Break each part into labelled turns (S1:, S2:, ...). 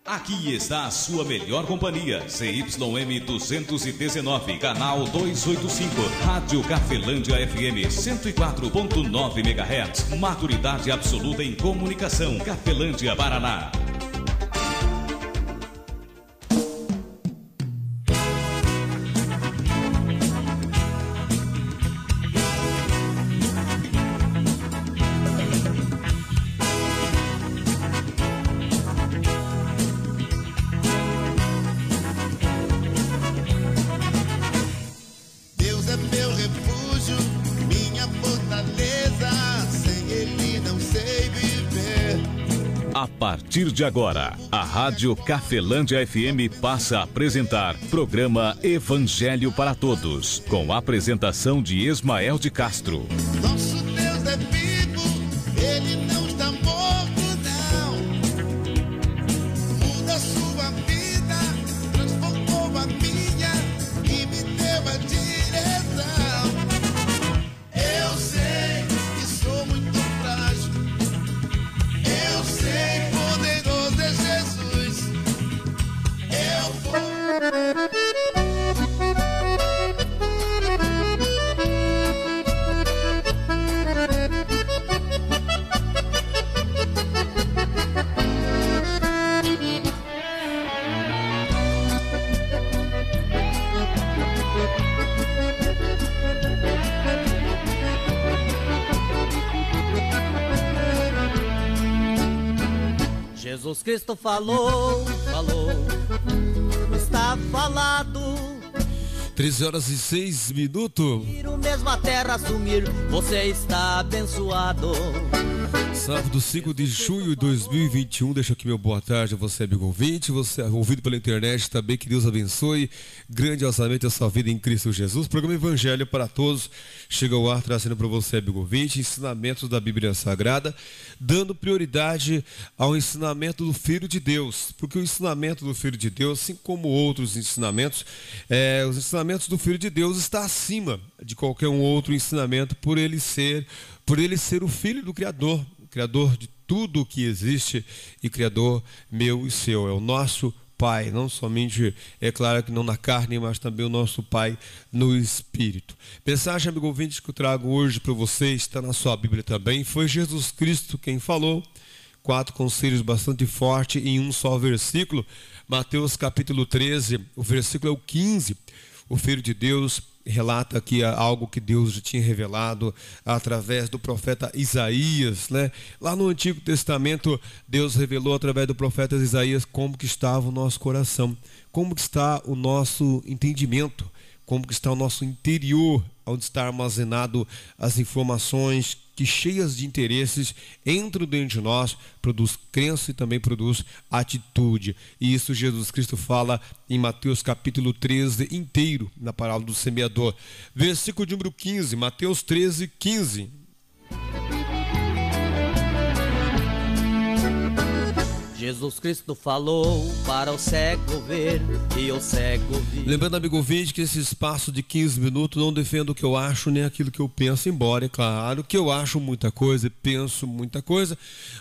S1: Aqui está a sua melhor companhia, ZYM 219, canal 285, Rádio Cafelândia FM 104.9 MHz, maturidade absoluta em comunicação, Cafelândia, Paraná. A partir de agora, a Rádio Cafelândia FM passa a apresentar programa Evangelho para Todos, com a apresentação de Ismael de Castro.
S2: Nosso Deus é vivo, Ele não está morto, não. Muda a sua vida, transformou a minha e me deu a direção. Eu sei que sou muito frágil, eu sei, poderoso é Jesus. Eu vou.
S3: Jesus Cristo falou, está falado.
S4: 13h06.
S3: Mesmo a terra assumir, você está abençoado.
S4: Sábado 5 de junho de 2021, deixa aqui meu boa tarde a você, amigo ouvinte, você ouvido pela internet também, que Deus abençoe grandiosamente a sua vida em Cristo Jesus. Programa Evangelho para Todos chega ao ar trazendo para você, amigo ouvinte, ensinamentos da Bíblia Sagrada, dando prioridade ao ensinamento do Filho de Deus, porque o ensinamento do Filho de Deus, assim como outros ensinamentos, os ensinamentos do Filho de Deus está acima de qualquer um outro ensinamento, por ele ser o Filho do Criador de tudo o que existe e Criador meu e seu. É o nosso Pai, não somente, é claro que não na carne, mas também o nosso Pai no Espírito. Mensagem, amigo ouvinte, que eu trago hoje para você, está na sua Bíblia também. Foi Jesus Cristo quem falou. 4 conselhos bastante fortes em um só versículo. Mateus capítulo 13, o versículo é o 15. O Filho de Deus relata aqui algo que Deus já tinha revelado através do profeta Isaías, né? Lá no Antigo Testamento, Deus revelou através do profeta Isaías como que estava o nosso coração, como que está o nosso entendimento, como que está o nosso interior, onde está armazenado as informações que, cheias de interesses, entram dentro de nós, produz crença e também produz atitude. E isso Jesus Cristo fala em Mateus capítulo 13 inteiro, na parábola do semeador. Versículo de número 15, Mateus 13, 15.
S3: Jesus Cristo falou para o cego ver e o cego viu.
S4: Lembrando, amigo ouvinte, que esse espaço de 15 minutos não defendo o que eu acho nem aquilo que eu penso, embora, é claro, que eu acho muita coisa e penso muita coisa,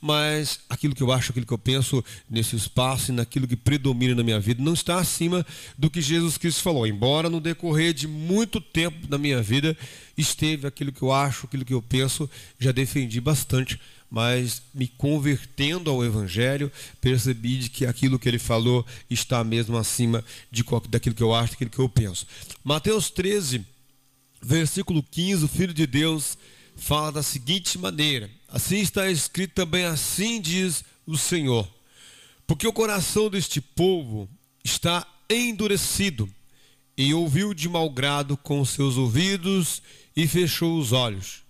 S4: mas aquilo que eu acho, aquilo que eu penso nesse espaço e naquilo que predomina na minha vida não está acima do que Jesus Cristo falou, embora no decorrer de muito tempo da minha vida esteve aquilo que eu acho, aquilo que eu penso, já defendi bastante, mas me convertendo ao Evangelho, percebi de que aquilo que ele falou está mesmo acima daquilo que eu acho, daquilo que eu penso. Mateus 13, versículo 15, o Filho de Deus fala da seguinte maneira: assim está escrito também, assim diz o Senhor, porque o coração deste povo está endurecido, e ouviu de mau grado com os seus ouvidos, e fechou os olhos,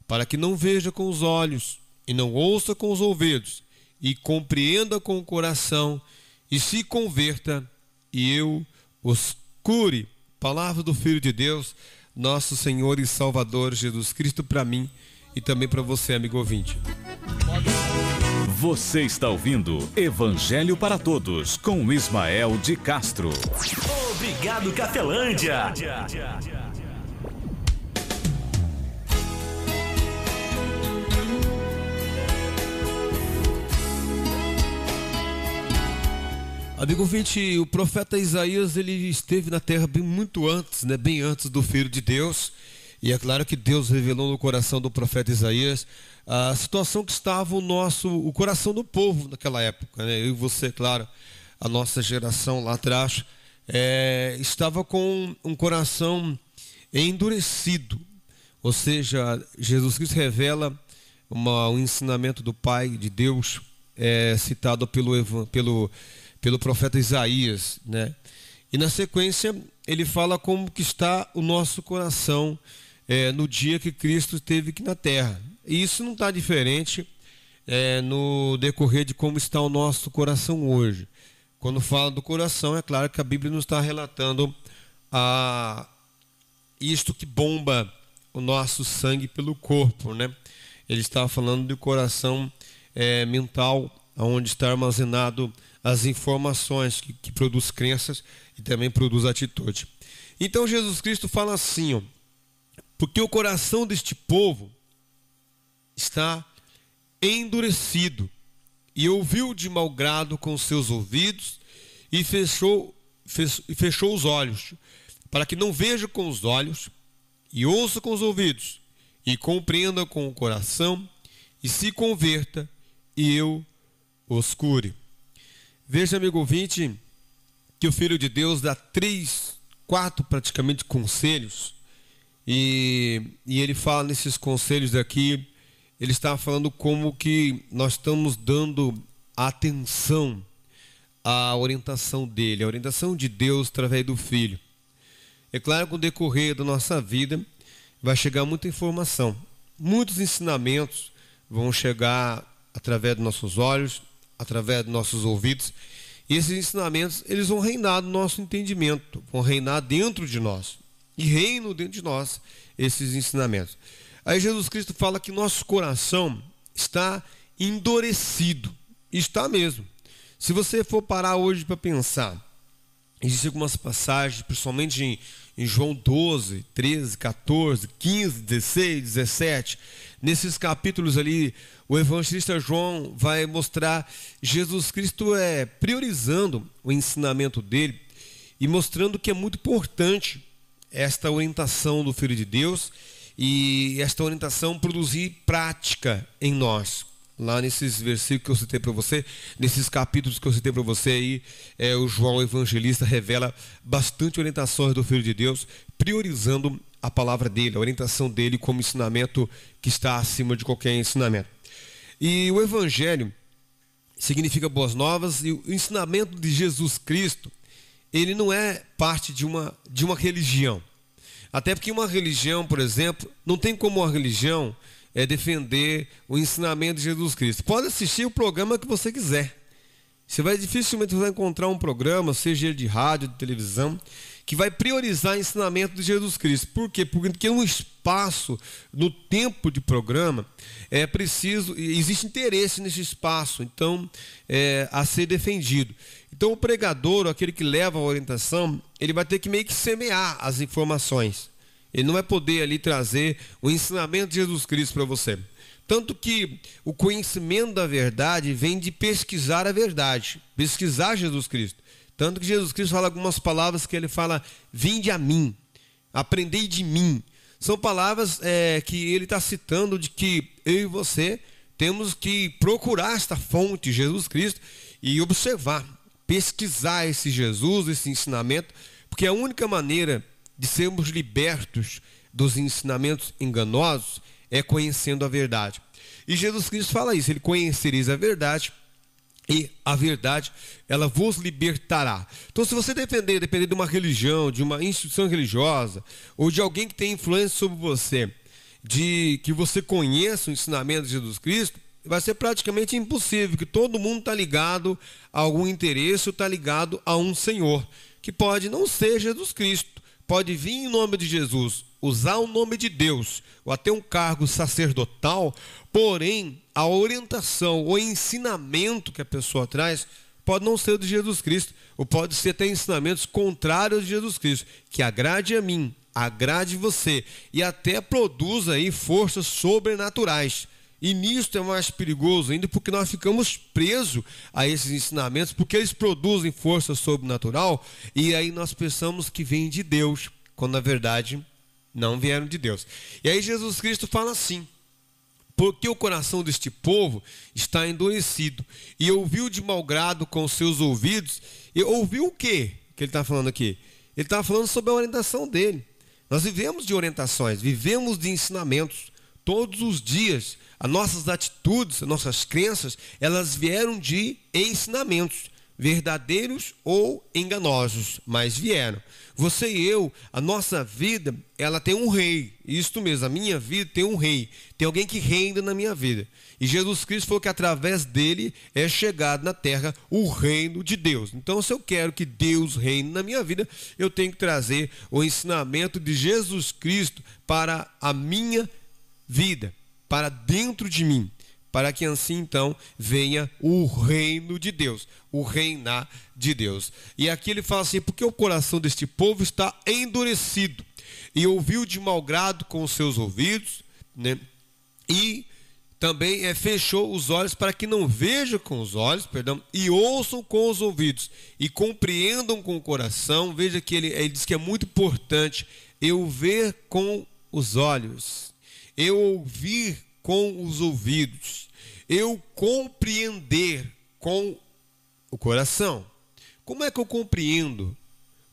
S4: para que não veja com os olhos, e não ouça com os ouvidos, e compreenda com o coração, e se converta, e eu os cure. Palavra do Filho de Deus, nosso Senhor e Salvador Jesus Cristo, para mim e também para você, amigo ouvinte.
S1: Você está ouvindo Evangelho para Todos, com Ismael de Castro.
S5: Obrigado, Cafelândia.
S4: Amigo ouvinte, o profeta Isaías, ele esteve na terra muito antes, né? Bem antes do Filho de Deus. E é claro que Deus revelou no coração do profeta Isaías a situação que estava o coração do povo naquela época, né? Eu e você, claro, a nossa geração lá atrás, estava com um coração endurecido. Ou seja, Jesus Cristo revela um ensinamento do Pai, de Deus, citado pelo profeta Isaías, né? E na sequência ele fala como que está o nosso coração no dia que Cristo esteve aqui na terra. E isso não está diferente no decorrer de como está o nosso coração hoje. Quando fala do coração, é claro que a Bíblia nos está relatando isto que bomba o nosso sangue pelo corpo, né? Ele está falando do coração mental, onde está armazenado as informações que produz crenças e também produz atitude. Então Jesus Cristo fala assim, ó, porque o coração deste povo está endurecido e ouviu de mau grado com seus ouvidos e fechou os olhos, para que não veja com os olhos e ouça com os ouvidos e compreenda com o coração e se converta e eu os cure. Veja, amigo ouvinte, que o Filho de Deus dá 3, 4 praticamente conselhos, e ele fala nesses conselhos aqui, ele está falando como que nós estamos dando atenção à orientação dele, a orientação de Deus através do Filho. É claro que no decorrer da nossa vida vai chegar muita informação, muitos ensinamentos vão chegar através dos nossos olhos, através dos nossos ouvidos, e esses ensinamentos eles vão reinar no nosso entendimento, vão reinar dentro de nós, e reinam dentro de nós esses ensinamentos. Aí Jesus Cristo fala que nosso coração está endurecido, está mesmo. Se você for parar hoje para pensar, existem algumas passagens, principalmente em João 12, 13, 14, 15, 16, 17, nesses capítulos ali, o evangelista João vai mostrar Jesus Cristo priorizando o ensinamento dele e mostrando que é muito importante esta orientação do Filho de Deus e esta orientação produzir prática em nós. Lá nesses versículos que eu citei para você, nesses capítulos que eu citei para você aí, o João Evangelista revela bastante orientações do Filho de Deus, priorizando a palavra dele, a orientação dele como ensinamento que está acima de qualquer ensinamento. E o Evangelho significa boas novas, e o ensinamento de Jesus Cristo, ele não é parte de uma religião. Até porque uma religião, por exemplo, não tem como uma religião defender o ensinamento de Jesus Cristo. Pode assistir o programa que você quiser. Dificilmente você vai encontrar um programa, seja de rádio, de televisão, que vai priorizar o ensinamento de Jesus Cristo. Por quê? Porque no espaço, no tempo de programa, existe interesse nesse espaço, então, a ser defendido. Então o pregador, aquele que leva a orientação, ele vai ter que meio que semear as informações. Ele não vai poder ali trazer o ensinamento de Jesus Cristo para você. Tanto que o conhecimento da verdade vem de pesquisar a verdade, pesquisar Jesus Cristo. Tanto que Jesus Cristo fala algumas palavras que ele fala, vinde a mim, aprendei de mim. São palavras que ele está citando de que eu e você temos que procurar esta fonte, Jesus Cristo, e observar, pesquisar esse Jesus, esse ensinamento, porque a única maneira de sermos libertos dos ensinamentos enganosos é conhecendo a verdade. E Jesus Cristo fala isso, ele conhecereis a verdade e a verdade, ela vos libertará. Então, se você depender de uma religião, de uma instituição religiosa, ou de alguém que tem influência sobre você, de que você conheça o ensinamento de Jesus Cristo, vai ser praticamente impossível, que todo mundo está ligado a algum interesse, ou está ligado a um Senhor, que pode não ser Jesus Cristo, pode vir em nome de Jesus, usar o nome de Deus, ou até um cargo sacerdotal, porém, a orientação, o ensinamento que a pessoa traz, pode não ser o de Jesus Cristo, ou pode ser até ensinamentos contrários de Jesus Cristo, que agrade a mim, agrade você, e até produza aí forças sobrenaturais. E nisto é mais perigoso ainda, porque nós ficamos presos a esses ensinamentos, porque eles produzem força sobrenatural, e aí nós pensamos que vêm de Deus, quando na verdade não vieram de Deus. E aí Jesus Cristo fala assim: porque o coração deste povo está endurecido, e ouviu de mau grado com os seus ouvidos. E ouviu o quê que ele está falando aqui? Ele está falando sobre a orientação dele. Nós vivemos de orientações, vivemos de ensinamentos. Todos os dias, as nossas atitudes, as nossas crenças, elas vieram de ensinamentos, verdadeiros ou enganosos, mas vieram. Você e eu, a nossa vida, ela tem um rei. Isto mesmo, a minha vida tem um rei. Tem alguém que reina na minha vida. E Jesus Cristo falou que através dele é chegado na terra o reino de Deus. Então, se eu quero que Deus reine na minha vida, eu tenho que trazer o ensinamento de Jesus Cristo para a minha vida, para dentro de mim, para que assim então venha o reino de Deus, o reinar de Deus. E aqui ele fala assim: porque o coração deste povo está endurecido, e ouviu de mau grado com os seus ouvidos, né? E também fechou os olhos para que não vejam com os olhos, e ouçam com os ouvidos, e compreendam com o coração. Veja que ele diz que é muito importante eu ver com os olhos, eu ouvir com os ouvidos, eu compreender com o coração. Como é que eu compreendo?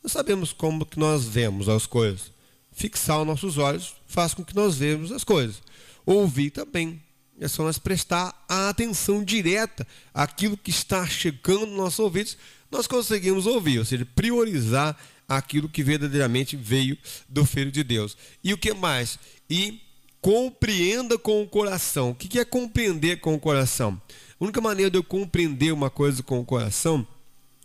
S4: Nós sabemos como que nós vemos as coisas. Fixar os nossos olhos faz com que nós vemos as coisas. Ouvir também. É só nós prestar a atenção direta àquilo que está chegando nos nossos ouvidos. Nós conseguimos ouvir, ou seja, priorizar aquilo que verdadeiramente veio do Filho de Deus. E o que mais? E compreenda com o coração. O que é compreender com o coração? A única maneira de eu compreender uma coisa com o coração,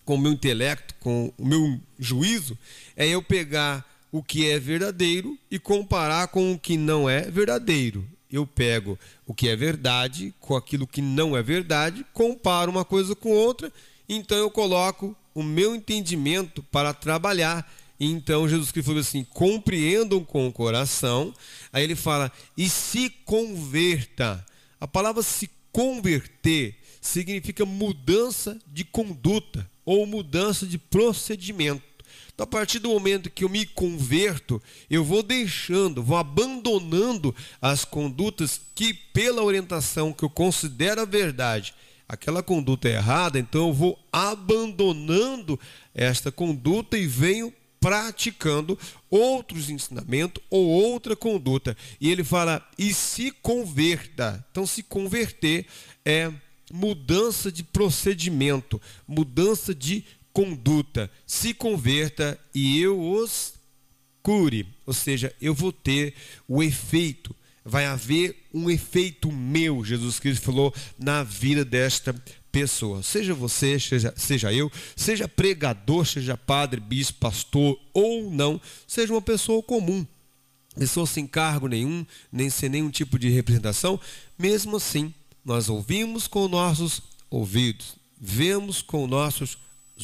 S4: com o meu intelecto, com o meu juízo, é eu pegar o que é verdadeiro e comparar com o que não é verdadeiro. Eu pego o que é verdade com aquilo que não é verdade, comparo uma coisa com outra, então eu coloco o meu entendimento para trabalhar. Então Jesus Cristo falou assim: compreendam com o coração. Aí ele fala: e se converta. A palavra se converter significa mudança de conduta ou mudança de procedimento. Então, a partir do momento que eu me converto, eu vou deixando, vou abandonando as condutas que, pela orientação que eu considero a verdade, aquela conduta é errada, então eu vou abandonando esta conduta e venho praticando outros ensinamentos ou outra conduta. E ele fala: e se converta. Então, se converter é mudança de procedimento, mudança de conduta. Se converta e eu os cure. Ou seja, eu vou ter o efeito, vai haver um efeito meu, Jesus Cristo falou, na vida desta pessoa. Seja você, seja eu, seja pregador, seja padre, bispo, pastor ou não, seja uma pessoa comum, pessoa sem cargo nenhum, nem sem nenhum tipo de representação. Mesmo assim, nós ouvimos com nossos ouvidos, vemos com nossos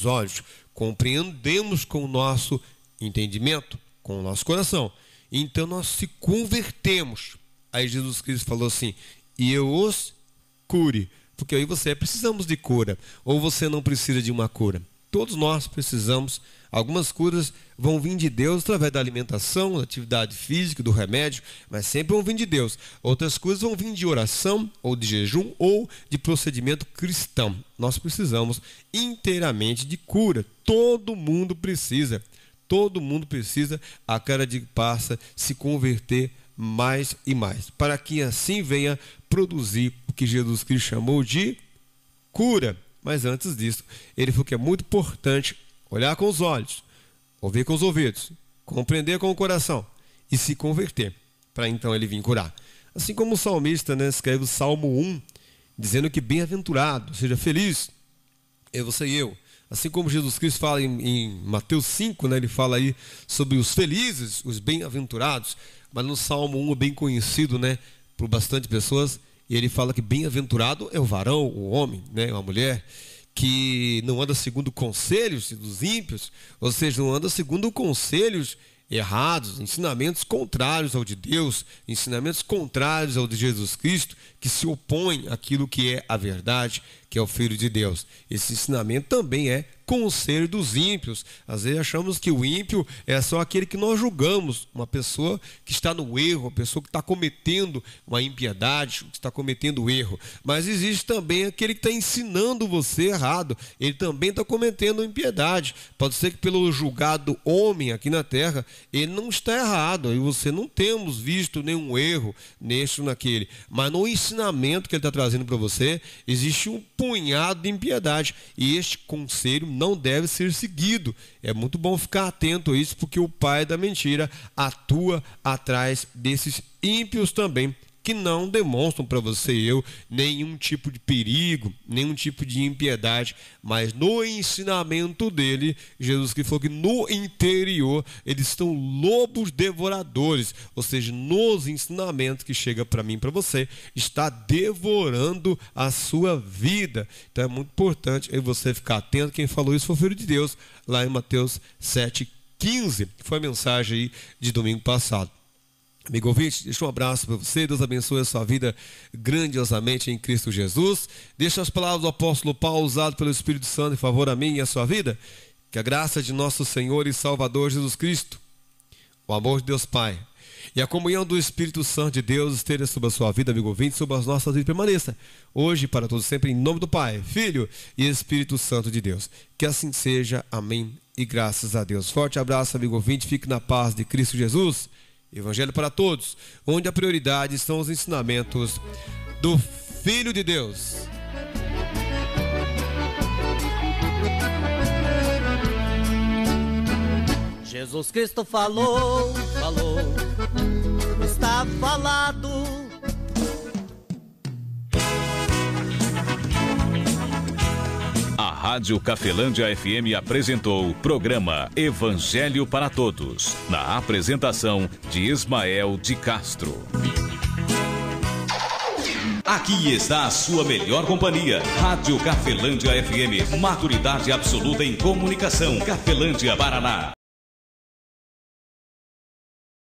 S4: olhos, compreendemos com o nosso entendimento, com o nosso coração. Então nós se convertemos. Aí Jesus Cristo falou assim: e eu os cure. Porque aí precisamos de cura, ou você não precisa de uma cura. Todos nós precisamos. Algumas curas vão vir de Deus através da alimentação, da atividade física, do remédio, mas sempre vão vir de Deus. Outras coisas vão vir de oração, ou de jejum, ou de procedimento cristão. Nós precisamos inteiramente de cura. Todo mundo precisa. Todo mundo precisa, a cada dia que passa, se converter mais e mais, para que assim venha produzir o que Jesus Cristo chamou de cura. Mas antes disso, ele falou que é muito importante olhar com os olhos, ouvir com os ouvidos, compreender com o coração e se converter, para então ele vir curar. Assim como o salmista, escreve o Salmo 1, dizendo que bem-aventurado, seja feliz, você e eu. Assim como Jesus Cristo fala em Mateus 5, ele fala aí sobre os felizes, os bem-aventurados, mas no Salmo 1 é bem conhecido, por bastante pessoas, e ele fala que bem-aventurado é o varão, o homem, a mulher, que não anda segundo conselhos dos ímpios, ou seja, não anda segundo conselhos errados, ensinamentos contrários ao de Deus, ensinamentos contrários ao de Jesus Cristo, que se opõem àquilo que é a verdade, que é o Filho de Deus. Esse ensinamento também é conselho dos ímpios. Às vezes achamos que o ímpio é só aquele que nós julgamos, uma pessoa que está no erro, uma pessoa que está cometendo uma impiedade, que está cometendo erro. Mas existe também aquele que está ensinando você errado, ele também está cometendo impiedade. Pode ser que pelo julgado homem aqui na terra, ele não está errado, e você não temos visto nenhum erro neste ou naquele, mas no ensinamento que ele está trazendo para você, existe um punhado de impiedade, e este conselho não deve ser seguido. É muito bom ficar atento a isso, porque o pai da mentira atua atrás desses ímpios também, que não demonstram para você e eu nenhum tipo de perigo, nenhum tipo de impiedade, mas no ensinamento dele, Jesus que falou que no interior eles estão lobos devoradores, ou seja, nos ensinamentos que chega para mim e para você, está devorando a sua vida. Então é muito importante você ficar atento. Quem falou isso foi o Filho de Deus, lá em Mateus 7,15, que foi a mensagem aí de domingo passado. Amigo ouvinte, deixa um abraço para você. Deus abençoe a sua vida grandiosamente em Cristo Jesus. Deixa as palavras do apóstolo Paulo, usado pelo Espírito Santo, em favor a mim e a sua vida. Que a graça de nosso Senhor e Salvador Jesus Cristo, o amor de Deus Pai e a comunhão do Espírito Santo de Deus esteja sobre a sua vida, amigo ouvinte, sobre as nossas vidas, permaneça hoje para todos sempre, em nome do Pai, Filho e Espírito Santo de Deus. Que assim seja. Amém e graças a Deus. Forte abraço, amigo ouvinte. Fique na paz de Cristo Jesus. Evangelho para todos, onde a prioridade são os ensinamentos do Filho de Deus.
S3: Jesus Cristo falou, está falado.
S1: A Rádio Cafelândia FM apresentou o programa Evangelho para Todos, na apresentação de Ismael de Castro. Aqui está a sua melhor companhia, Rádio Cafelândia FM, maturidade absoluta em comunicação, Cafelândia, Paraná.